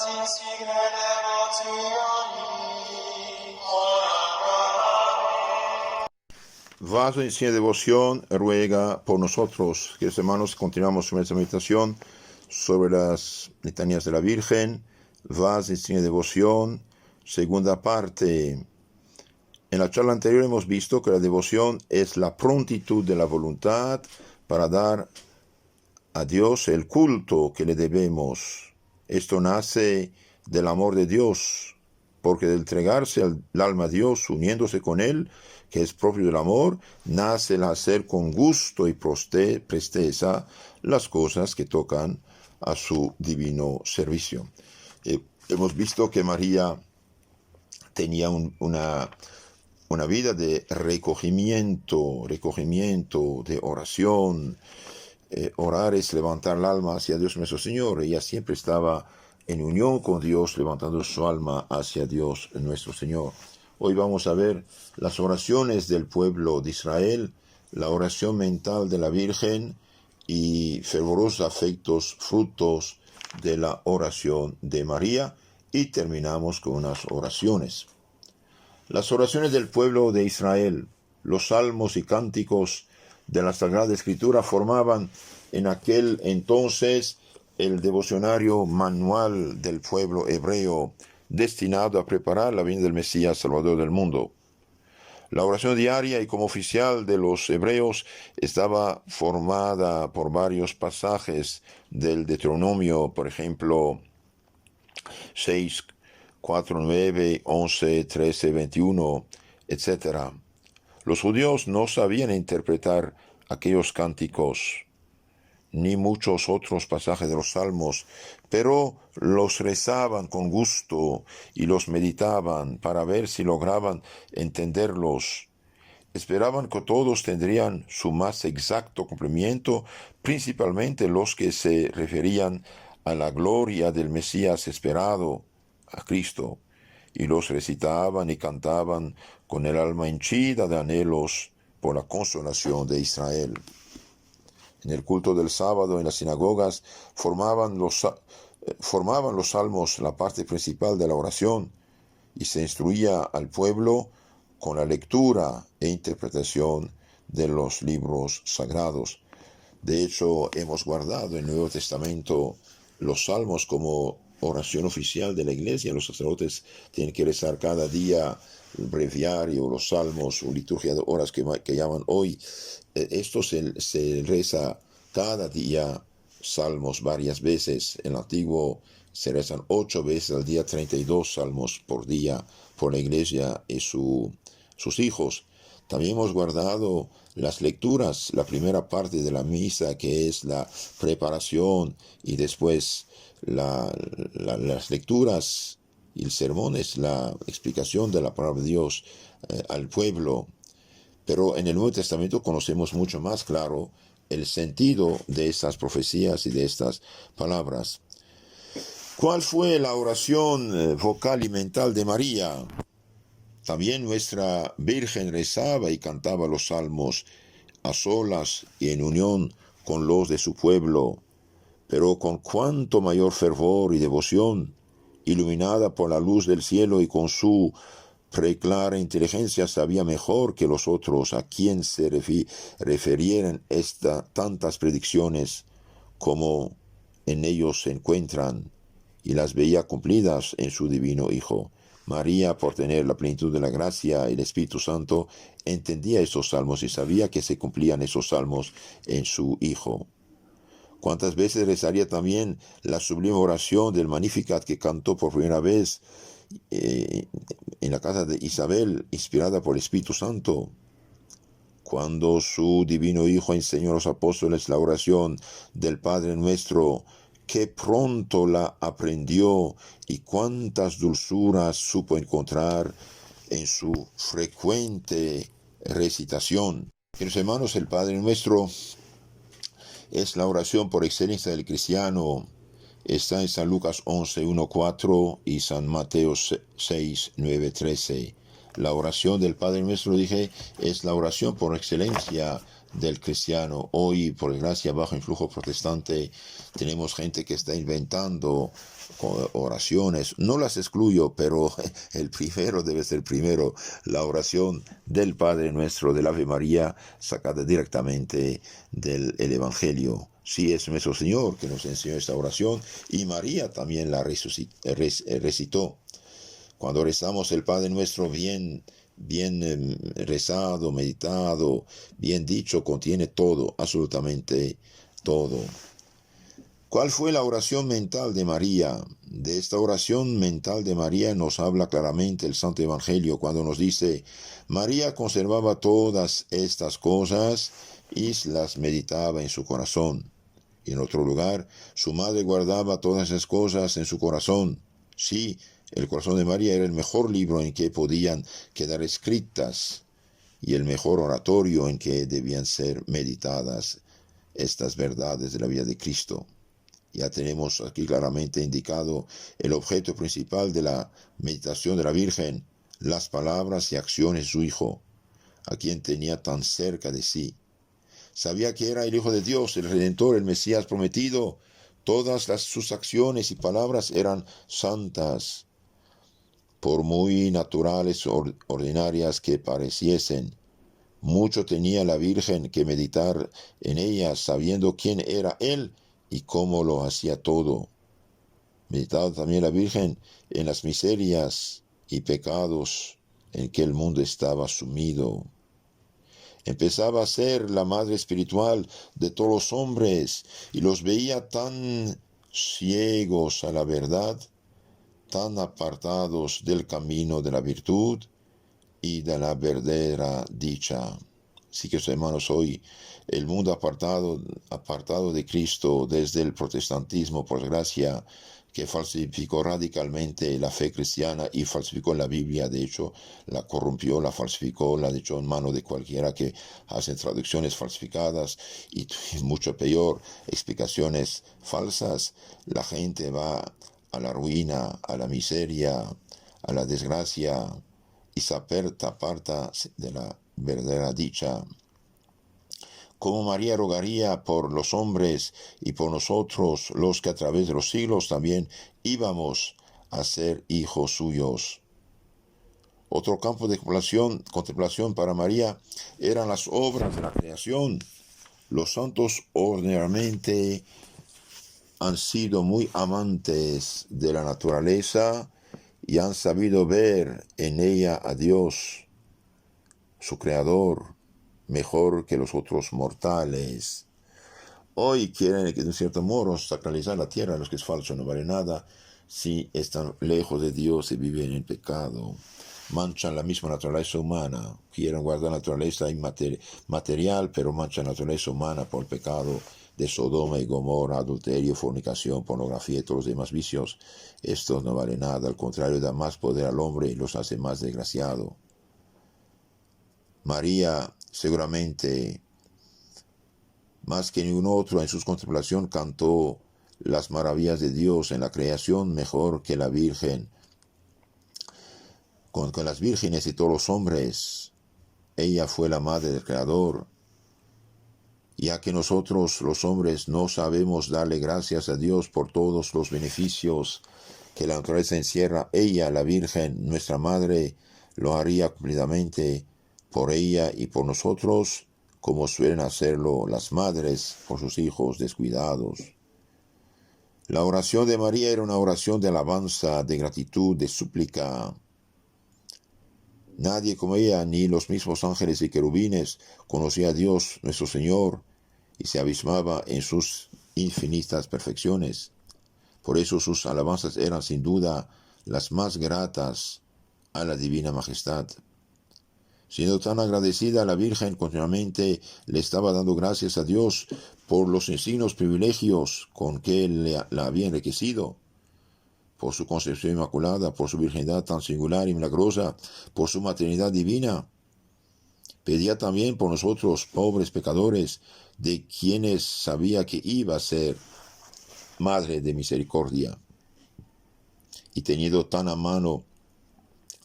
insigne devotioni, ora pro nobis. Vaso insigne devoción ruega por nosotros. Queridos hermanos, continuamos con nuestra meditación sobre las letanías de la Virgen. Vaso insigne devoción, segunda parte. En la charla anterior hemos visto que la devoción es la prontitud de la voluntad para dar a Dios el culto que le debemos. Esto nace del amor de Dios, porque de entregarse al alma a Dios, uniéndose con Él, que es propio del amor, nace el hacer con gusto y presteza las cosas que tocan a su divino servicio. Hemos visto que María tenía una vida de recogimiento, de oración. Orar es levantar el alma hacia Dios nuestro Señor. Ella siempre estaba en unión con Dios, levantando su alma hacia Dios nuestro Señor. Hoy vamos a ver las oraciones del pueblo de Israel, la oración mental de la Virgen y fervorosos afectos, frutos de la oración de María, y terminamos con unas oraciones. Las oraciones del pueblo de Israel, los salmos y cánticos de la Sagrada Escritura formaban en aquel entonces el devocionario manual del pueblo hebreo, destinado a preparar la venida del Mesías Salvador del mundo. La oración diaria y como oficial de los hebreos estaba formada por varios pasajes del Deuteronomio, por ejemplo, 6, 4, 9, 11, 13, 21, etc. Los judíos no sabían interpretar aquellos cánticos, ni muchos otros pasajes de los salmos, pero los rezaban con gusto y los meditaban para ver si lograban entenderlos. Esperaban que todos tendrían su más exacto cumplimiento, principalmente los que se referían a la gloria del Mesías esperado, a Cristo, y los recitaban y cantaban con el alma henchida de anhelos por la consolación de Israel. En el culto del sábado en las sinagogas formaban los salmos la parte principal de la oración, y se instruía al pueblo con la lectura e interpretación de los libros sagrados. De hecho, hemos guardado en el Nuevo Testamento los salmos como oración oficial de la iglesia. Los sacerdotes tienen que rezar cada día el breviario, los salmos o liturgia de horas que llaman hoy. Esto se reza cada día, salmos varias veces. En el antiguo se rezan 8 veces al día, 32 salmos por día por la iglesia y sus hijos. También hemos guardado las lecturas, la primera parte de la misa, que es la preparación, y después las lecturas y el sermón es la explicación de la palabra de Dios al pueblo. Pero en el Nuevo Testamento conocemos mucho más claro el sentido de estas profecías y de estas palabras. ¿Cuál fue la oración vocal y mental de María? También nuestra Virgen rezaba y cantaba los salmos a solas y en unión con los de su pueblo, pero con cuánto mayor fervor y devoción, iluminada por la luz del cielo y con su preclara inteligencia, sabía mejor que los otros a quién se referieran tantas predicciones como en ellos se encuentran, y las veía cumplidas en su divino Hijo. María, por tener la plenitud de la gracia y el Espíritu Santo, entendía esos salmos y sabía que se cumplían esos salmos en su Hijo. ¿Cuántas veces rezaría también la sublime oración del Magnificat que cantó por primera vez en la casa de Isabel, inspirada por el Espíritu Santo? Cuando su divino Hijo enseñó a los apóstoles la oración del Padre Nuestro, qué pronto la aprendió y cuántas dulzuras supo encontrar en su frecuente recitación. Queridos hermanos, el Padre Nuestro es la oración por excelencia del cristiano. Está en San Lucas 11, 1, 4 y San Mateo 6, 9, 13. La oración del Padre Nuestro, dije, es la oración por excelencia del cristiano. Hoy, por desgracia, bajo influjo protestante, tenemos gente que está inventando oraciones. No las excluyo, pero el primero debe ser primero la oración del Padre Nuestro, del Ave María, sacada directamente del Evangelio. Sí, es nuestro Señor que nos enseñó esta oración y María también la recitó. Cuando rezamos el Padre Nuestro bien rezado, meditado, bien dicho, contiene todo, absolutamente todo. ¿Cuál fue la oración mental de María? De esta oración mental de María nos habla claramente el Santo Evangelio cuando nos dice: María conservaba todas estas cosas y las meditaba en su corazón. Y en otro lugar, su madre guardaba todas esas cosas en su corazón. Sí, el corazón de María era el mejor libro en que podían quedar escritas y el mejor oratorio en que debían ser meditadas estas verdades de la vida de Cristo. Ya tenemos aquí claramente indicado el objeto principal de la meditación de la Virgen, las palabras y acciones de su Hijo, a quien tenía tan cerca de sí. Sabía que era el Hijo de Dios, el Redentor, el Mesías prometido. Todas sus acciones y palabras eran santas, por muy naturales o ordinarias que pareciesen. Mucho tenía la Virgen que meditar en ellas, sabiendo quién era Él y cómo lo hacía todo. Meditaba también la Virgen en las miserias y pecados en que el mundo estaba sumido. Empezaba a ser la madre espiritual de todos los hombres y los veía tan ciegos a la verdad, tan apartados del camino de la virtud y de la verdadera dicha. Así que, hermanos, hoy el mundo apartado de Cristo desde el protestantismo, por desgracia, que falsificó radicalmente la fe cristiana y falsificó la Biblia, de hecho, la corrompió, la falsificó, la echó en mano de cualquiera que hace traducciones falsificadas y mucho peor, explicaciones falsas. La gente va a la ruina, a la miseria, a la desgracia y se aparta de la verdadera dicha. Como María rogaría por los hombres y por nosotros, los que a través de los siglos también íbamos a ser hijos suyos. Otro campo de contemplación para María eran las obras de la creación. Los santos ordinariamente han sido muy amantes de la naturaleza y han sabido ver en ella a Dios, su creador, mejor que los otros mortales. Hoy quieren, de un cierto modo, sacralizar la tierra, lo que es falso, no vale nada si están lejos de Dios y viven en pecado. Manchan la misma naturaleza humana, quieren guardar la naturaleza material, pero manchan la naturaleza humana por el pecado de Sodoma y Gomorra, adulterio, fornicación, pornografía y todos los demás vicios. Esto no vale nada, al contrario, da más poder al hombre y los hace más desgraciado. María seguramente, más que ningún otro en sus contemplaciones, cantó las maravillas de Dios en la creación mejor que la Virgen. Con las vírgenes y todos los hombres, ella fue la madre del Creador. Ya que nosotros los hombres no sabemos darle gracias a Dios por todos los beneficios que la naturaleza encierra, ella, la Virgen, nuestra madre, lo haría cumplidamente por ella y por nosotros, como suelen hacerlo las madres por sus hijos descuidados. La oración de María era una oración de alabanza, de gratitud, de súplica. Nadie como ella, ni los mismos ángeles y querubines, conocía a Dios nuestro Señor y se abismaba en sus infinitas perfecciones. Por eso sus alabanzas eran sin duda las más gratas a la divina majestad. Siendo tan agradecida, la Virgen continuamente le estaba dando gracias a Dios por los insignios privilegios con que la había enriquecido, por su concepción inmaculada, por su virginidad tan singular y milagrosa, por su maternidad divina. Pedía también por nosotros, pobres pecadores, de quienes sabía que iba a ser Madre de Misericordia. Y teniendo tan a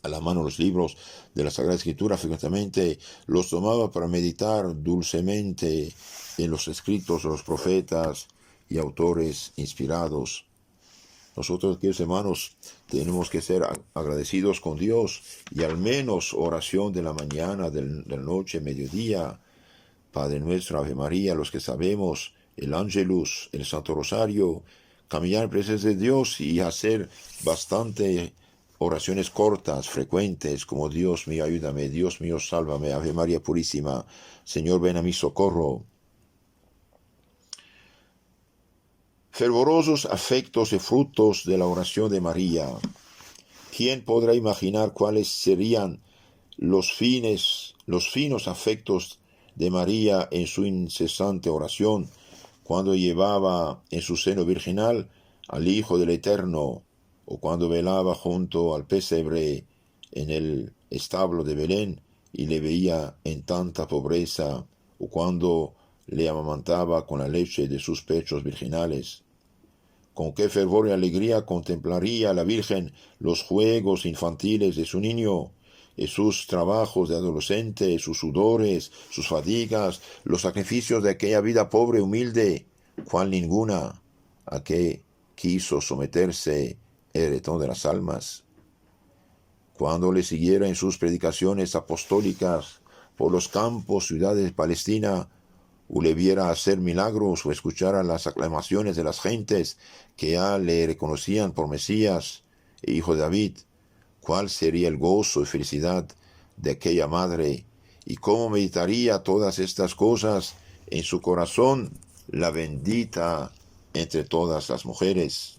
la mano los libros de la Sagrada Escritura, frecuentemente los tomaba para meditar dulcemente en los escritos de los profetas y autores inspirados. Nosotros, queridos hermanos, tenemos que ser agradecidos con Dios y al menos oración de la mañana, de la noche, mediodía, Padre nuestro, Ave María, los que sabemos, el Ángelus, el Santo Rosario, caminar en presencia de Dios y hacer bastante oraciones cortas, frecuentes, como Dios mío, ayúdame, Dios mío, sálvame, Ave María Purísima, Señor, ven a mi socorro. Fervorosos afectos y frutos de la oración de María. ¿Quién podrá imaginar cuáles serían los finos afectos de María en su incesante oración, cuando llevaba en su seno virginal al Hijo del Eterno, o cuando velaba junto al pesebre en el establo de Belén y le veía en tanta pobreza, o cuando le amamantaba con la leche de sus pechos virginales? Con qué fervor y alegría contemplaría la Virgen los juegos infantiles de su niño, y sus trabajos de adolescente, sus sudores, sus fatigas, los sacrificios de aquella vida pobre y humilde, cual ninguna a que quiso someterse el retón de las almas. Cuando le siguiera en sus predicaciones apostólicas por los campos, ciudades de Palestina, o le viera hacer milagros, o escuchara las aclamaciones de las gentes que ya le reconocían por Mesías e Hijo de David, ¿cuál sería el gozo y felicidad de aquella madre? ¿Y cómo meditaría todas estas cosas en su corazón, la bendita entre todas las mujeres?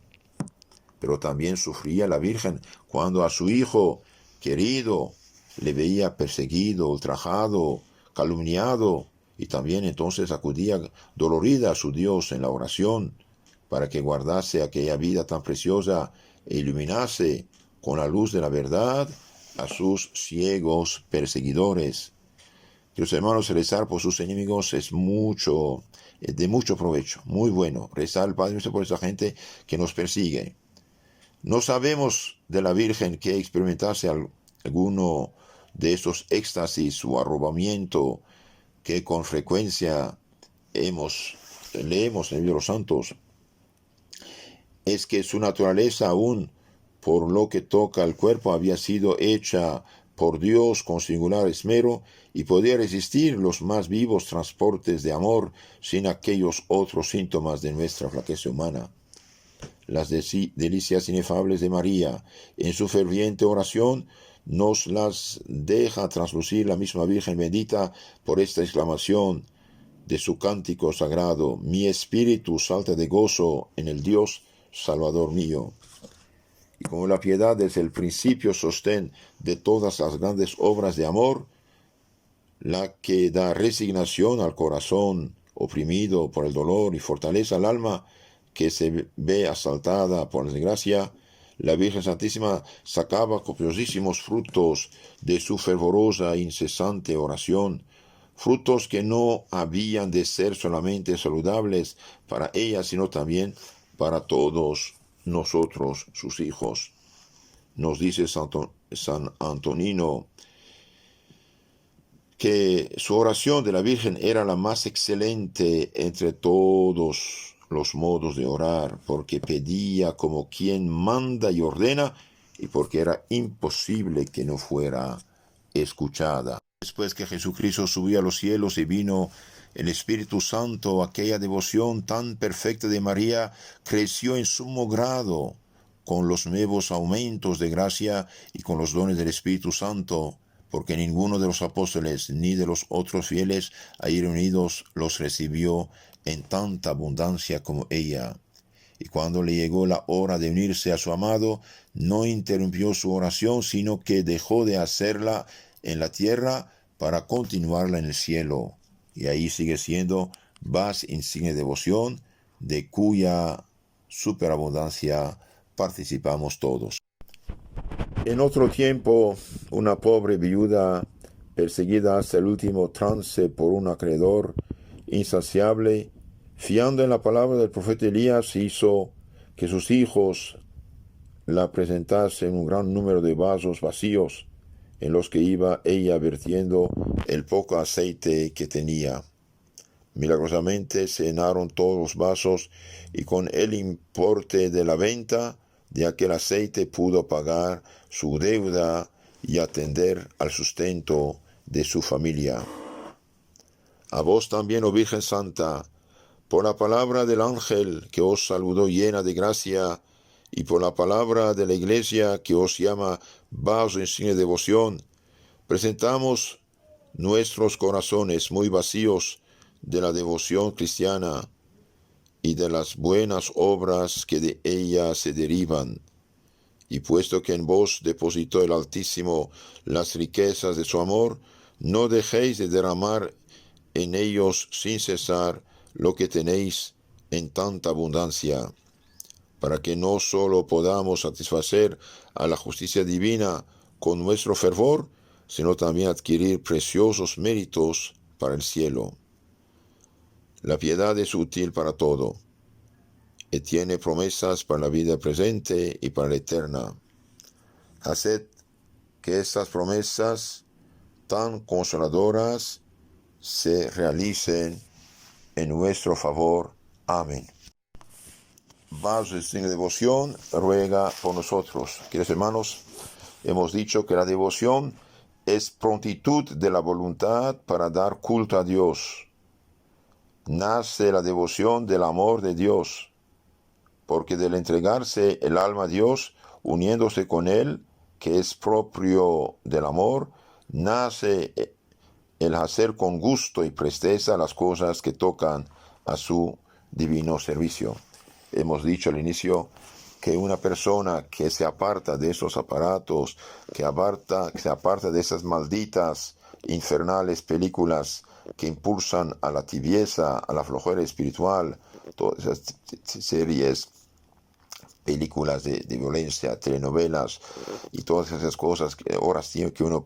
Pero también sufría la Virgen cuando a su hijo querido le veía perseguido, ultrajado, calumniado, y también entonces acudía dolorida a su Dios en la oración para que guardase aquella vida tan preciosa e iluminase con la luz de la verdad a sus ciegos perseguidores. Dios, hermanos, rezar por sus enemigos es de mucho provecho, muy bueno. Rezar al Padre Nuestro por esa gente que nos persigue. No sabemos de la Virgen que experimentase alguno de estos éxtasis o arrobamiento que con frecuencia leemos en el libro de los santos. Es que su naturaleza, aún por lo que toca al cuerpo, había sido hecha por Dios con singular esmero y podía resistir los más vivos transportes de amor sin aquellos otros síntomas de nuestra flaqueza humana. Las delicias inefables de María en su ferviente oración nos las deja traslucir la misma Virgen bendita por esta exclamación de su cántico sagrado: mi espíritu salta de gozo en el Dios Salvador mío. Y como la piedad es el principio sostén de todas las grandes obras de amor, la que da resignación al corazón oprimido por el dolor y fortaleza al alma que se ve asaltada por la desgracia, la Virgen Santísima sacaba copiosísimos frutos de su fervorosa e incesante oración, frutos que no habían de ser solamente saludables para ella, sino también para todos nosotros, sus hijos. Nos dice San Antonino que su oración de la Virgen era la más excelente entre todos los modos de orar, porque pedía como quien manda y ordena, y porque era imposible que no fuera escuchada. Después que Jesucristo subió a los cielos y vino el Espíritu Santo, aquella devoción tan perfecta de María creció en sumo grado con los nuevos aumentos de gracia y con los dones del Espíritu Santo, porque ninguno de los apóstoles ni de los otros fieles ahí reunidos los recibió en tanta abundancia como ella. Y cuando le llegó la hora de unirse a su amado, no interrumpió su oración, sino que dejó de hacerla en la tierra para continuarla en el cielo. Y ahí sigue siendo más insignia de devoción, de cuya superabundancia participamos todos. En otro tiempo, una pobre viuda, perseguida hasta el último trance por un acreedor insaciable, fiando en la palabra del profeta Elías, hizo que sus hijos la presentasen un gran número de vasos vacíos, en los que iba ella vertiendo el poco aceite que tenía. Milagrosamente se llenaron todos los vasos, y con el importe de la venta de aquel aceite pudo pagar su deuda y atender al sustento de su familia. A vos también, oh Virgen Santa, por la palabra del ángel que os saludó llena de gracia, y por la palabra de la Iglesia que os llama vaso en signo de devoción, presentamos nuestros corazones muy vacíos de la devoción cristiana y de las buenas obras que de ella se derivan. Y puesto que en vos depositó el Altísimo las riquezas de su amor, no dejéis de derramar en ellos sin cesar lo que tenéis en tanta abundancia, para que no solo podamos satisfacer a la justicia divina con nuestro fervor, sino también adquirir preciosos méritos para el cielo. La piedad es útil para todo, y tiene promesas para la vida presente y para la eterna. Haced que estas promesas tan consoladoras se realicen en nuestro favor. Amén. Vaso de signo de devoción, ruega por nosotros. Queridos hermanos, hemos dicho que la devoción es prontitud de la voluntad para dar culto a Dios. Nace la devoción del amor de Dios, porque del entregarse el alma a Dios, uniéndose con Él, que es propio del amor, nace el hacer con gusto y presteza las cosas que tocan a su divino servicio. Hemos dicho al inicio que una persona que se aparta de esos aparatos, que se aparta de esas malditas, infernales películas que impulsan a la tibieza, a la flojera espiritual, todas esas series, películas de violencia, telenovelas y todas esas cosas, horas que uno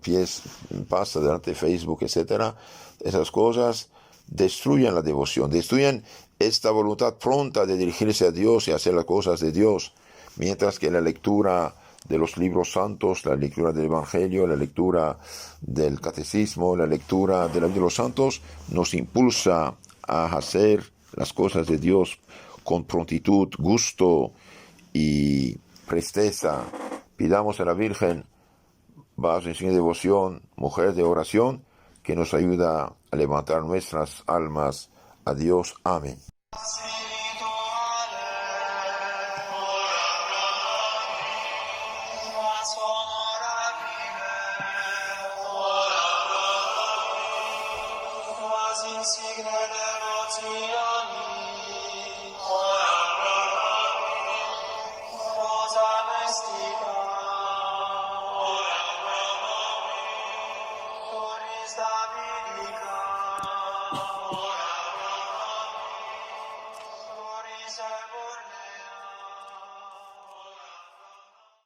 pasa delante de Facebook, etcétera, esas cosas destruyen la devoción, destruyen esta voluntad pronta de dirigirse a Dios y hacer las cosas de Dios, mientras que la lectura de los libros santos, la lectura del Evangelio, la lectura del Catecismo, la lectura de la vida de los santos nos impulsa a hacer las cosas de Dios con prontitud, gusto y presteza. Pidamos a la Virgen, vaso en signo de devoción, mujer de oración, que nos ayuda a levantar nuestras almas a Dios. Amén.